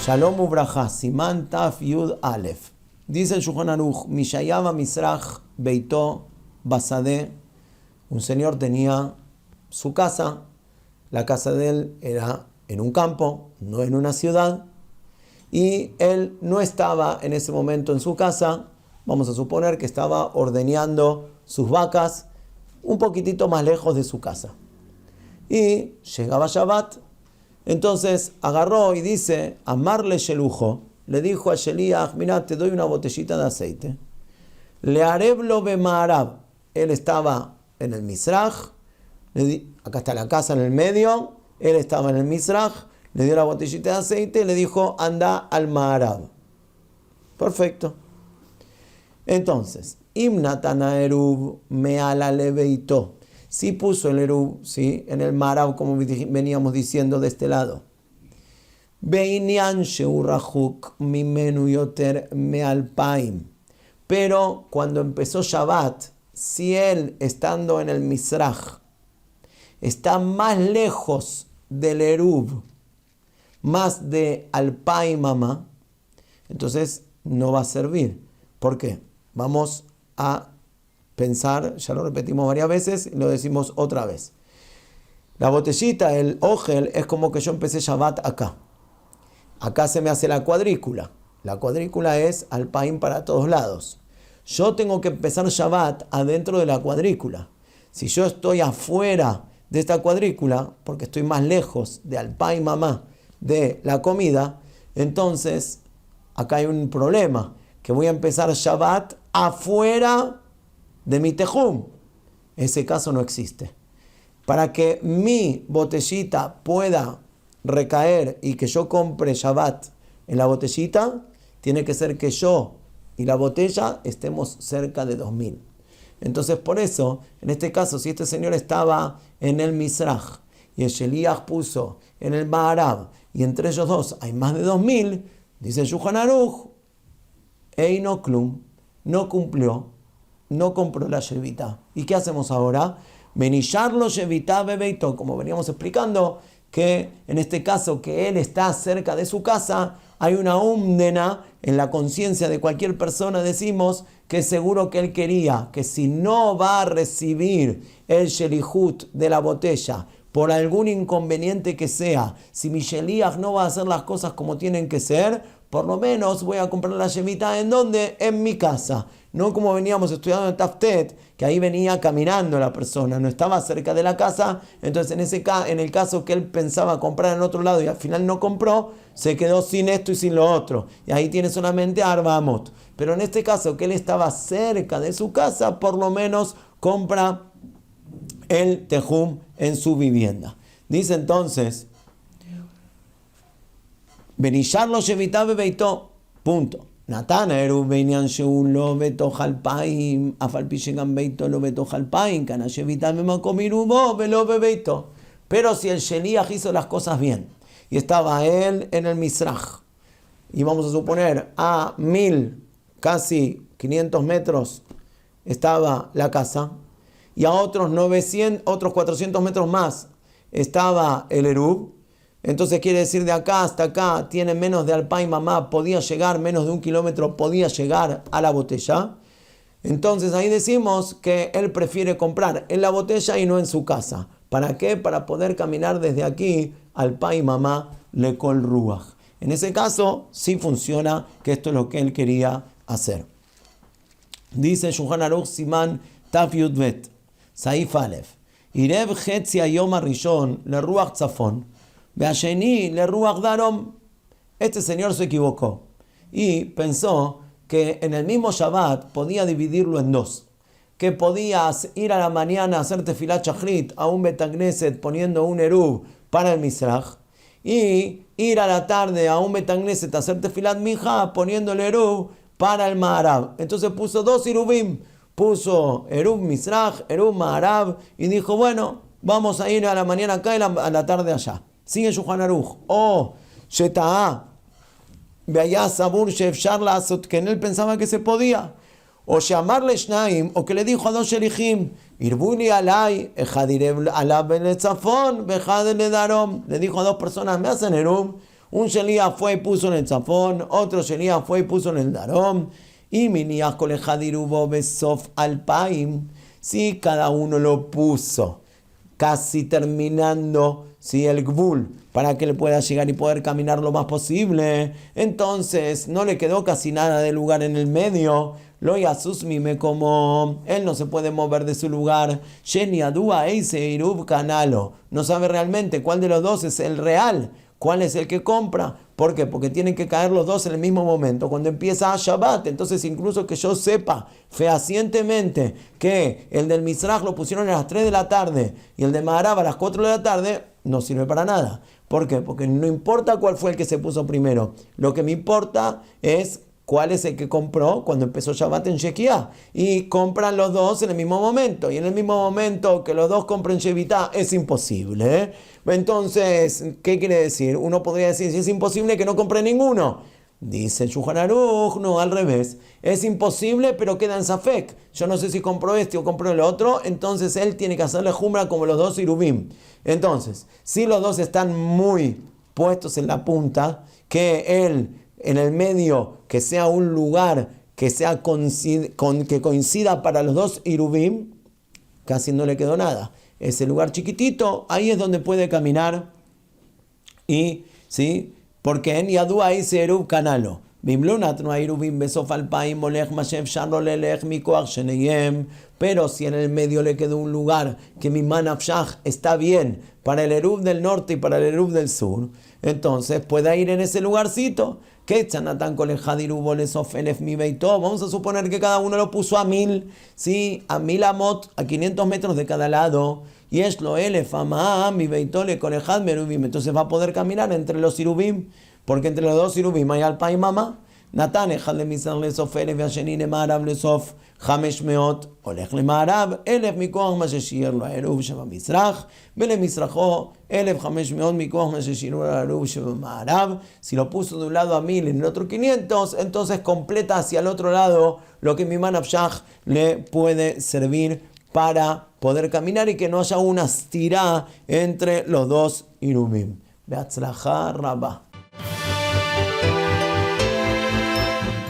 Shalom Ubraja, Siman Taf Yud Aleph. Dice el Shulchan Aruch, Mishayama Misrach Beito Basade. Un señor tenía su casa. La casa de él era en un campo, no en una ciudad. Y él no estaba en ese momento en su casa. Vamos a suponer que estaba ordeñando sus vacas un poquitito más lejos de su casa. Y llegaba Shabbat. Entonces agarró y dice, Amarle Shelujo, le dijo a Sheliach, mira, te doy una botellita de aceite. Le areblo bemaarab. Él estaba en el Misrach, acá está la casa en el medio, él estaba en el Misrach, le dio la botellita de aceite y le dijo, anda al Maarab. Perfecto. Entonces, Imnatana Erub meala leveito. Si puso el Erub, ¿sí?, en el Maarab, como veníamos diciendo de este lado. Beinian sheurahuk mimenu yoter mealpaim. Pero cuando empezó Shabbat, si él, estando en el Misrach, está más lejos del Erub, más de Alpaim mamá, entonces no va a servir. ¿Por qué? Vamos a pensar, ya lo repetimos varias veces, lo decimos otra vez. La botellita, el ogel, es como que yo empecé Shabbat acá. Acá se me hace la cuadrícula. La cuadrícula es Alpaim para todos lados. Yo tengo que empezar Shabbat adentro de la cuadrícula. Si yo estoy afuera de esta cuadrícula, porque estoy más lejos de Alpaim mamá, de la comida, entonces acá hay un problema, que voy a empezar Shabbat afuera de mi tejum. Ese caso no existe. Para que mi botellita pueda recaer y que yo compre Shabbat en la botellita, tiene que ser que yo y la botella estemos cerca de 2000. Entonces, por eso, en este caso, si este señor estaba en el Misrach y el Sheliach puso en el Maarab, y entre ellos dos hay más de 2000, dice Shulchan Aruch, Eino Klum, no cumplió, no compró la Shevita. ¿Y qué hacemos ahora? Benillarlo Shevita bebeito, como veníamos explicando, que en este caso que él está cerca de su casa, hay una umdena en la conciencia de cualquier persona, decimos que seguro que él quería que si no va a recibir el shelihut de la botella por algún inconveniente que sea, si mi sheliach no va a hacer las cosas como tienen que ser, por lo menos voy a comprar la shevita. ¿En dónde? En mi casa. No como veníamos estudiando en Taftet, que ahí venía caminando la persona, no estaba cerca de la casa. Entonces en el caso que él pensaba comprar en otro lado y al final no compró, se quedó sin esto y sin lo otro. Y ahí tiene solamente Arba Amot. Pero en este caso que él estaba cerca de su casa, por lo menos compra el tejum en su vivienda. Dice entonces, Benillarlo Shevita bebeito, punto. Natana Erub Beinian Sheun lo betoj alpaim, afalpi shegan beito lo betoj alpaim, kana Shevita memakom irubo velo bebeito. Pero si el Sheliach hizo las cosas bien y estaba él en el Misrach, y vamos a suponer a 1000, casi 500 metros estaba la casa, y a otros 400 metros más estaba el Erub, entonces quiere decir de acá hasta acá tiene menos de Alpaim mamá, podía llegar, menos de 1 kilómetro podía llegar a la botella. Entonces ahí decimos que él prefiere comprar en la botella y no en su casa. ¿Para qué? Para poder caminar desde aquí Alpaim mamá le kol ruach. En ese caso sí funciona, que esto es lo que él quería hacer. Dice Shulchan Aruch Siman Taf Yud Bet Saif Aleph Irev Chetzi Hayom Harishon le ruach tzafon Beasheni le ruach darom. Este señor se equivocó y pensó que en el mismo Shabbat podía dividirlo en dos, que podías ir a la mañana a hacer tefilat shachrit a un betagneset poniendo un erub para el Misrach, y ir a la tarde a un betagneset a hacer tefilat minja poniendo el erub para el Maarab. Entonces puso dos erubim, puso erub Misrach, erub Maarab, y dijo, bueno, vamos a ir a la mañana acá y a la tarde allá. Sigue Shulchan Aruch. Sheta'a veaya sabur sheefshar la'asot, que en él pensaba que se podía. O llamarle shnaim, o que le dijo a dos shelichim, irbuni alay, echad irev alab en el tzafón, vechad en el darom. Le dijo a dos personas, me hacen erum, Un Shelías fue y puso en el Tzafón, otro Shelías fue y puso en el Darom. Y Miniach Kol Echad Irubo Besof Alpaim. Si cada uno lo puso casi terminando, ¿sí?, el Gvul, para que le pueda llegar y poder caminar lo más posible, entonces no le quedó casi nada de lugar en el medio. Lo yasus mime, como él no se puede mover de su lugar. Sheni adua eise irub canalo. No sabe realmente cuál de los dos es el real, cuál es el que compra. ¿Por qué? Porque tienen que caer los dos en el mismo momento. Cuando empieza Shabbat, entonces incluso que yo sepa fehacientemente que el del Mizrach lo pusieron a las 3 de la tarde y el de Maharab a las 4 de la tarde, no sirve para nada. ¿Por qué? Porque no importa cuál fue el que se puso primero. Lo que me importa es cuál es el que compró cuando empezó Shabbat en Shekiah. Y compran los dos en el mismo momento. Y en el mismo momento que los dos compren Shevitá es imposible, ¿eh? Entonces, ¿qué quiere decir? Uno podría decir, si es imposible, que no compre ninguno. Dice Shulchan Aruch, no, al revés. Es imposible, pero queda en Safek. Yo no sé si compró este o compró el otro. Entonces él tiene que hacerle Jumra como los dos Irubim. Entonces, si los dos están muy puestos en la punta, que él en el medio, que sea un lugar que sea que coincida para los dos Irubim, casi no le quedó nada. Ese lugar chiquitito, ahí es donde puede caminar. Y, ¿sí?, porque en Yadua dice Erub Canalo. Pero si en el medio le quedó un lugar que mi manafshach está bien para el Erub del norte y para el Erub del sur, entonces puede ir en ese lugarcito. Vamos a suponer que cada uno lo puso a 1000, ¿sí?, a 1000 amot, a 500 metros de cada lado. Y es lo mi beitole con el merubim. Entonces va a poder caminar entre los irubim, porque entre los dos irubim hay alpa y mama. Natan echad le mizrach lesof elef והשני למערב לסוף 500, הולך למערב 1000 מכוח מה ששיער לו העירוב שבמזרח, ולמזרחו 1500 מכוח מה ששיער לו העירוב שבמערב. Si lo puso de un lado a 1000 y en el otro 500, entonces completa hacia el otro lado lo que mi manafshach le puede servir para poder caminar y que no haya una estirá entre los dos irubim. Beatzlachá rabá.